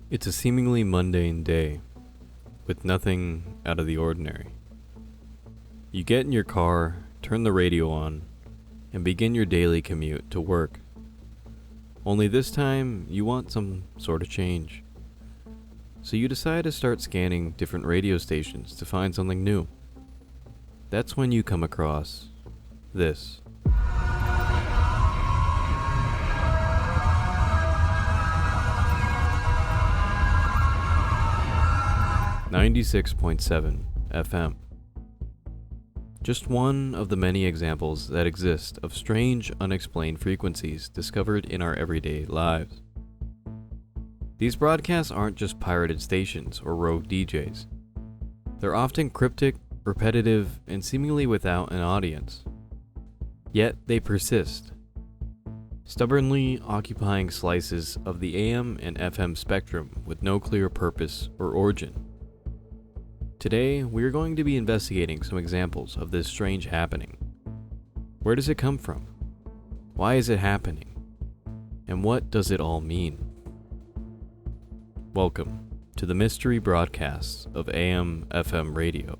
It's a seemingly mundane day, with nothing out of the ordinary. You get in your car, turn the radio on, and begin your daily commute to work. Only this time, you want some sort of change. So you decide to start scanning different radio stations to find something new. That's when you come across this. 96.7 FM. Just one of the many examples that exist of strange, unexplained frequencies discovered in our everyday lives. These broadcasts aren't just pirated stations or rogue DJs. They're often cryptic, repetitive, and seemingly without an audience. Yet they persist, stubbornly occupying slices of the AM and FM spectrum with no clear purpose or origin. Today, we are going to be investigating some examples of this strange happening. Where does it come from? Why is it happening? And what does it all mean? Welcome to the mystery broadcasts of AM/FM radio.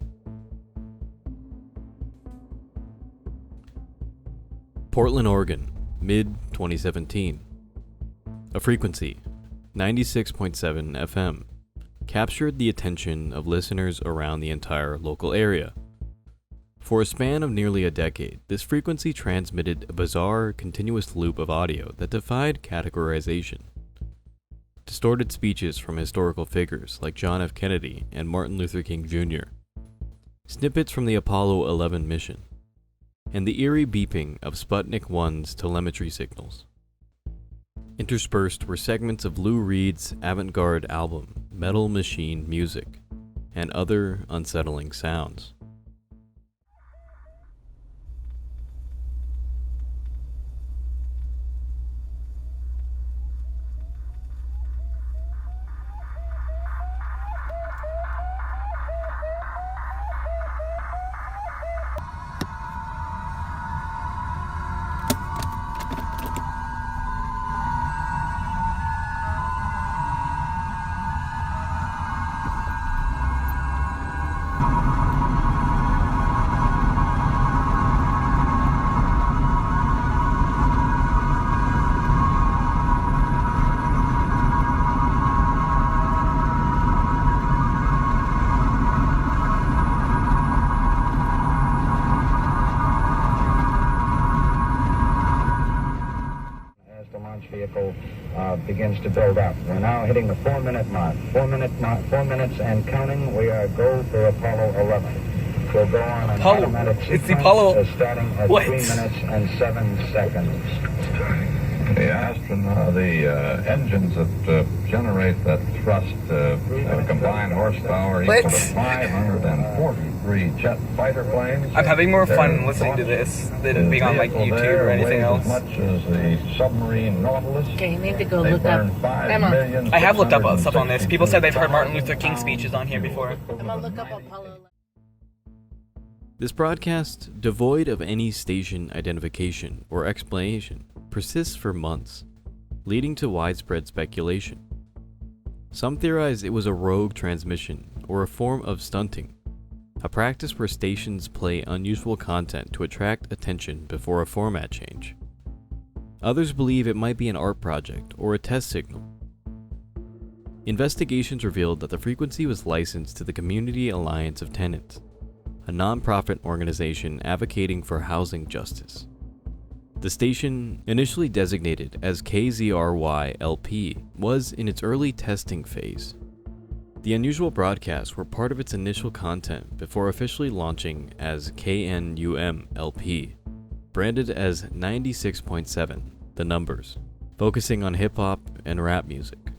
Portland, Oregon, mid-2017. A frequency, 96.7 FM. Captured the attention of listeners around the entire local area. For a span of nearly a decade, this frequency transmitted a bizarre, continuous loop of audio that defied categorization. Distorted speeches from historical figures like John F. Kennedy and Martin Luther King Jr., snippets from the Apollo 11 mission, and the eerie beeping of Sputnik 1's telemetry signals. Interspersed were segments of Lou Reed's avant-garde album, Metal Machine Music, and other unsettling sounds. Begins to build up. We're now hitting the 4-minute mark. 4 minutes and counting. We are go for Apollo 11. We'll go on an automatic sequence, it's the Apollo. Starting at 3 minutes and 7 seconds. The engines that generate that thrust have a combined horsepower equal to 543 jet fighter planes. I'm having more fun listening to this than being on like YouTube or anything else. As much as the submarine Nautilus. Okay, you need to go look up. Emma, I have looked up stuff on this. People said they've heard Martin Luther King speeches on here before. I'm gonna look up Apollo. This broadcast, devoid of any station identification or explanation, persists for months, leading to widespread speculation. Some theorize it was a rogue transmission or a form of stunting, a practice where stations play unusual content to attract attention before a format change. Others believe it might be an art project or a test signal. Investigations revealed that the frequency was licensed to the Community Alliance of Tenants, a non-profit organization advocating for housing justice. The station, initially designated as KZRY-LP, was in its early testing phase. The unusual broadcasts were part of its initial content before officially launching as KNUM-LP, branded as 96.7, the numbers, focusing on hip-hop and rap music.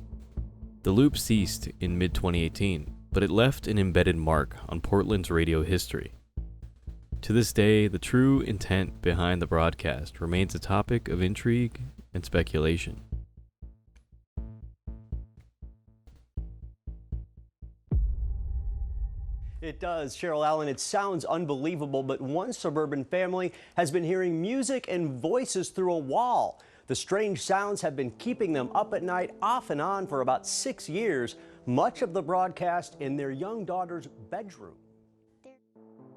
The loop ceased in mid-2018, but it left an embedded mark on Portland's radio history. To this day, the true intent behind the broadcast remains a topic of intrigue and speculation. It does, Cheryl Allen. It sounds unbelievable, but one suburban family has been hearing music and voices through a wall. The strange sounds have been keeping them up at night off and on for about 6 years, much of the broadcast in their young daughter's bedroom.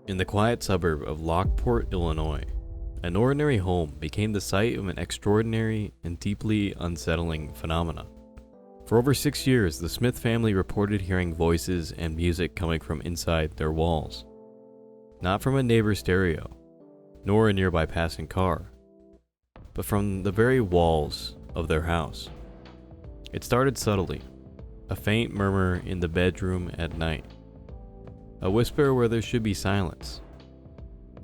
In the quiet suburb of Lockport, Illinois, an ordinary home became the site of an extraordinary and deeply unsettling phenomenon. For over 6 years, the Smith family reported hearing voices and music coming from inside their walls. Not from a neighbor's stereo, nor a nearby passing car, but from the very walls of their house. It started subtly, a faint murmur in the bedroom at night, a whisper where there should be silence.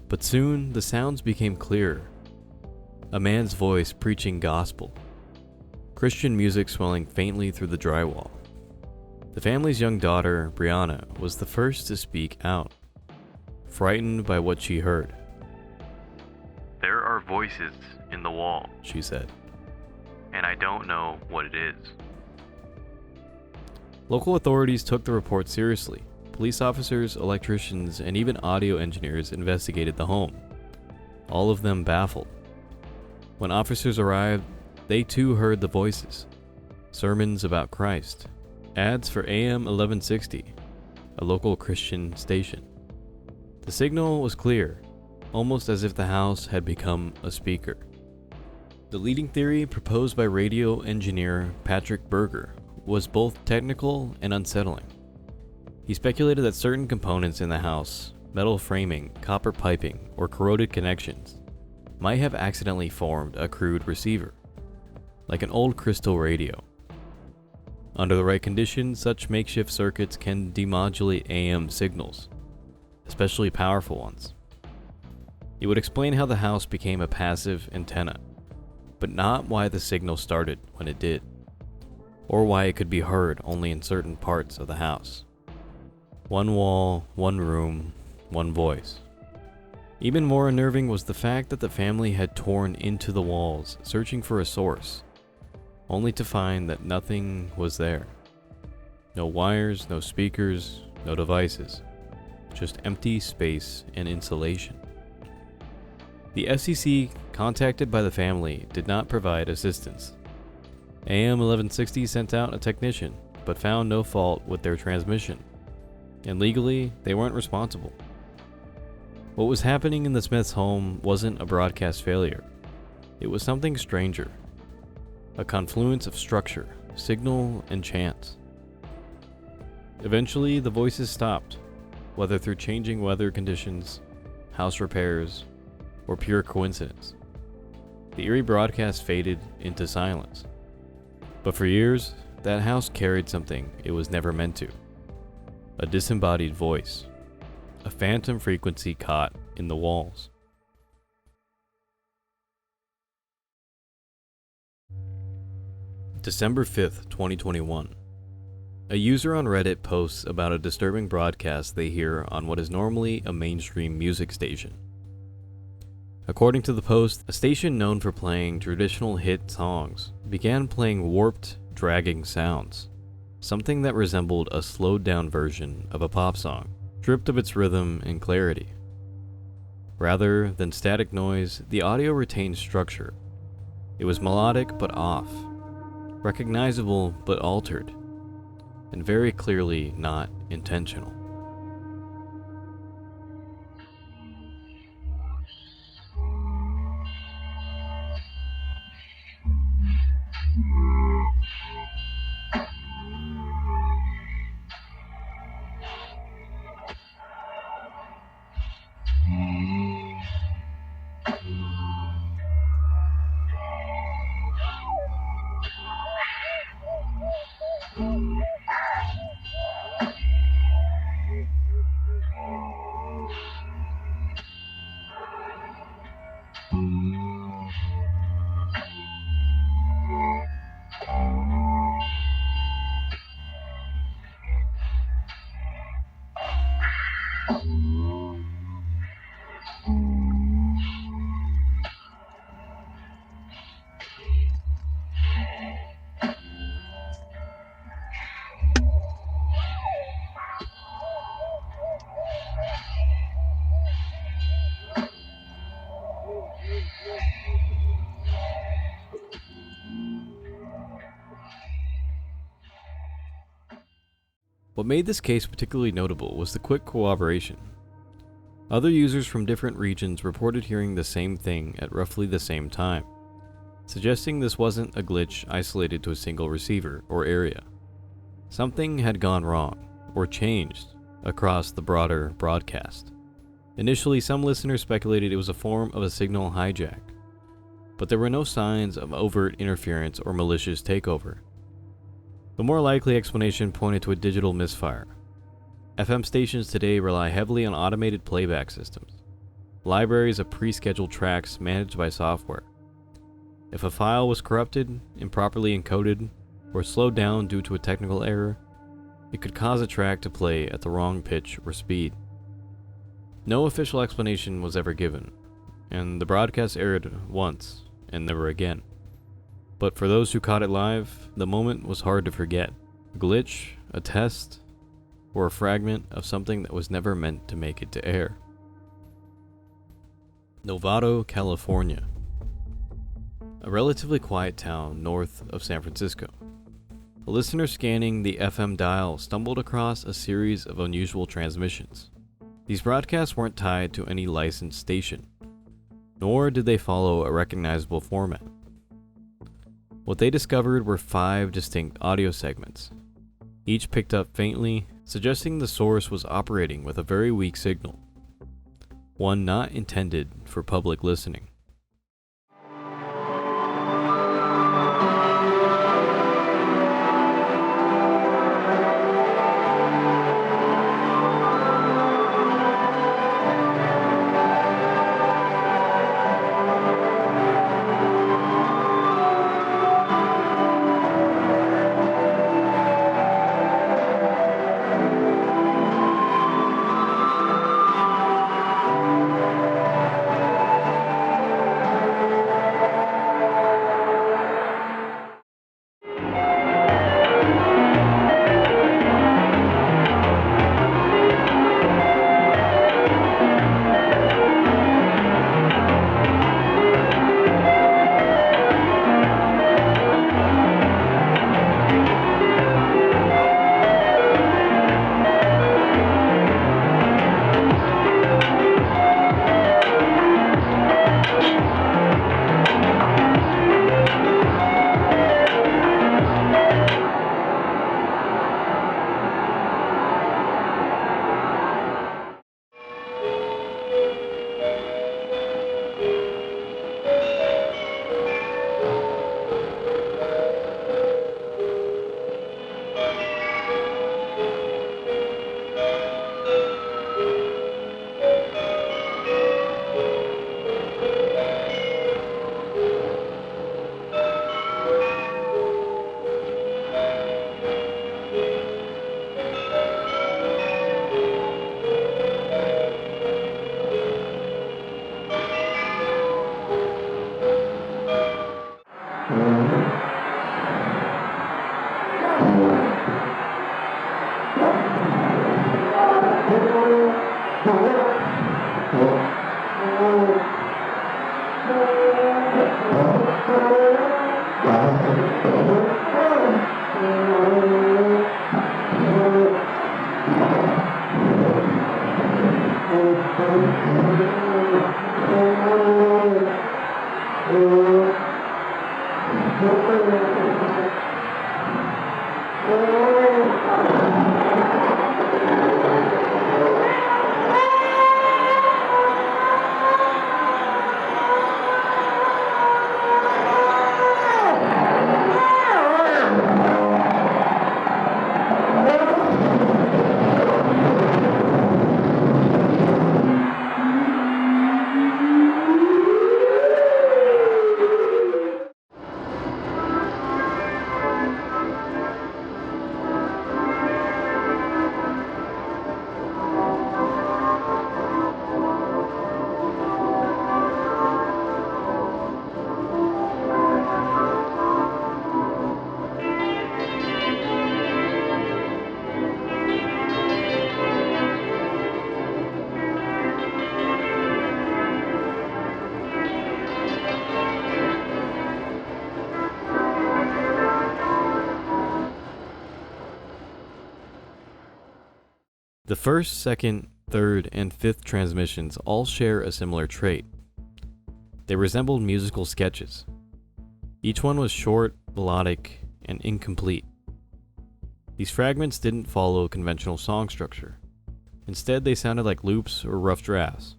But soon the sounds became clearer, a man's voice preaching gospel, Christian music swelling faintly through the drywall. The family's young daughter, Brianna, was the first to speak out, frightened by what she heard. "There are voices in the wall," she said, "and I don't know what it is." Local authorities took the report seriously. Police officers, electricians, and even audio engineers investigated the home, all of them baffled. When officers arrived, they too heard the voices, sermons about Christ, ads for AM 1160, a local Christian station. The signal was clear, almost as if the house had become a speaker. The leading theory proposed by radio engineer Patrick Berger was both technical and unsettling. He speculated that certain components in the house, metal framing, copper piping, or corroded connections, might have accidentally formed a crude receiver, like an old crystal radio. Under the right conditions, such makeshift circuits can demodulate AM signals, especially powerful ones. It would explain how the house became a passive antenna, but not why the signal started when it did, or why it could be heard only in certain parts of the house. One wall, one room, one voice. Even more unnerving was the fact that the family had torn into the walls, searching for a source, only to find that nothing was there. No wires, no speakers, no devices, just empty space and insulation. The FCC, contacted by the family, did not provide assistance. AM 1160 sent out a technician, but found no fault with their transmission, and legally, they weren't responsible. What was happening in the Smiths' home wasn't a broadcast failure. It was something stranger, a confluence of structure, signal, and chance. Eventually, the voices stopped, whether through changing weather conditions, house repairs, or pure coincidence. The eerie broadcast faded into silence. But for years, that house carried something it was never meant to. A disembodied voice, a phantom frequency caught in the walls. December 5th, 2021. A user on Reddit posts about a disturbing broadcast they hear on what is normally a mainstream music station. According to the post, a station known for playing traditional hit songs began playing warped, dragging sounds, something that resembled a slowed-down version of a pop song, stripped of its rhythm and clarity. Rather than static noise, the audio retained structure. It was melodic but off, recognizable but altered, and very clearly not intentional. What made this case particularly notable was the quick cooperation. Other users from different regions reported hearing the same thing at roughly the same time, suggesting this wasn't a glitch isolated to a single receiver or area. Something had gone wrong, or changed, across the broader broadcast. Initially, some listeners speculated it was a form of a signal hijack, but there were no signs of overt interference or malicious takeover. The more likely explanation pointed to a digital misfire. FM stations today rely heavily on automated playback systems, libraries of pre-scheduled tracks managed by software. If a file was corrupted, improperly encoded, or slowed down due to a technical error, it could cause a track to play at the wrong pitch or speed. No official explanation was ever given, and the broadcast aired once and never again. But for those who caught it live, the moment was hard to forget. A glitch, a test, or a fragment of something that was never meant to make it to air. Novato, California. A relatively quiet town north of San Francisco. A listener scanning the FM dial stumbled across a series of unusual transmissions. These broadcasts weren't tied to any licensed station, nor did they follow a recognizable format. What they discovered were 5 distinct audio segments. Each picked up faintly, suggesting the source was operating with a very weak signal, one not intended for public listening. The first, second, third, and fifth transmissions all share a similar trait. They resembled musical sketches. Each one was short, melodic, and incomplete. These fragments didn't follow conventional song structure. Instead, they sounded like loops or rough drafts,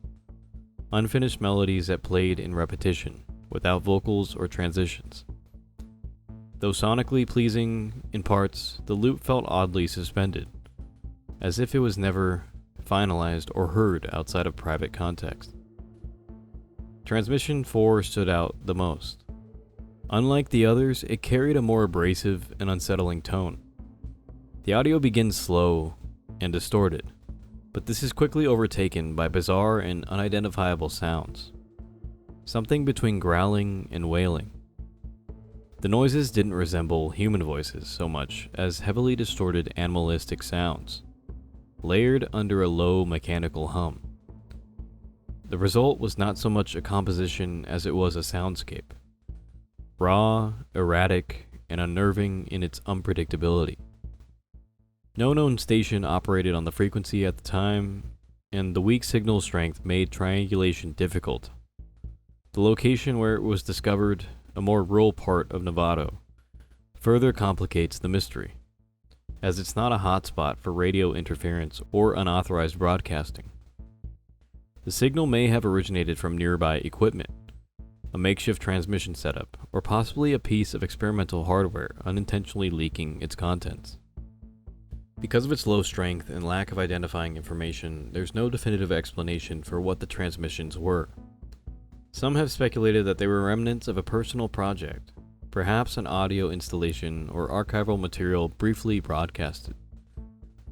unfinished melodies that played in repetition, without vocals or transitions. Though sonically pleasing in parts, the loop felt oddly suspended, as if it was never finalized or heard outside of private context. Transmission 4 stood out the most. Unlike the others, it carried a more abrasive and unsettling tone. The audio begins slow and distorted, but this is quickly overtaken by bizarre and unidentifiable sounds, something between growling and wailing. The noises didn't resemble human voices so much as heavily distorted animalistic sounds, layered under a low mechanical hum. The result was not so much a composition as it was a soundscape, raw, erratic, and unnerving in its unpredictability. No known station operated on the frequency at the time, and the weak signal strength made triangulation difficult. The location where it was discovered, a more rural part of Nevada, further complicates the mystery, as it's not a hotspot for radio interference or unauthorized broadcasting. The signal may have originated from nearby equipment, a makeshift transmission setup, or possibly a piece of experimental hardware unintentionally leaking its contents. Because of its low strength and lack of identifying information, there's no definitive explanation for what the transmissions were. Some have speculated that they were remnants of a personal project, perhaps an audio installation or archival material briefly broadcasted.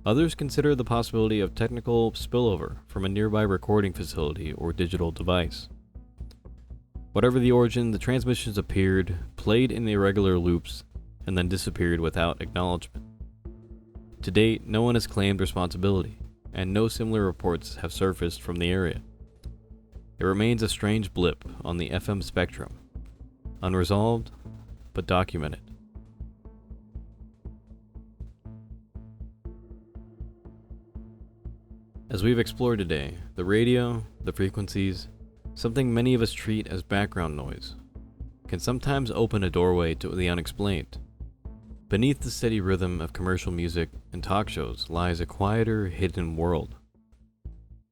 Others consider the possibility of technical spillover from a nearby recording facility or digital device. Whatever the origin, the transmissions appeared, played in irregular loops, and then disappeared without acknowledgement. To date, no one has claimed responsibility, and no similar reports have surfaced from the area. It remains a strange blip on the FM spectrum, unresolved but documented. As we've explored today, the radio, the frequencies, something many of us treat as background noise, can sometimes open a doorway to the unexplained. Beneath the steady rhythm of commercial music and talk shows lies a quieter, hidden world.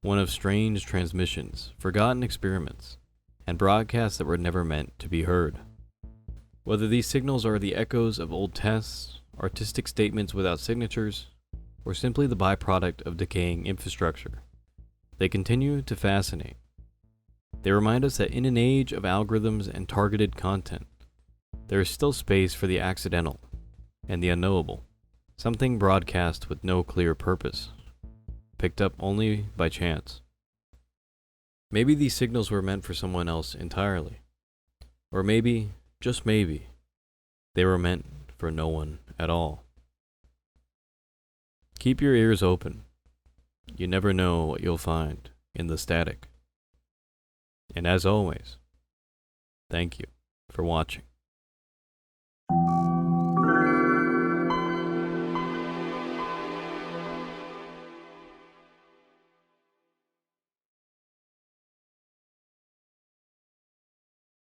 One of strange transmissions, forgotten experiments, and broadcasts that were never meant to be heard. Whether these signals are the echoes of old tests, artistic statements without signatures, or simply the byproduct of decaying infrastructure, they continue to fascinate. They remind us that in an age of algorithms and targeted content, there is still space for the accidental and the unknowable, something broadcast with no clear purpose, picked up only by chance. Maybe these signals were meant for someone else entirely. Or maybe, just maybe, they were meant for no one at all. Keep your ears open. You never know what you'll find in the static. And as always, thank you for watching.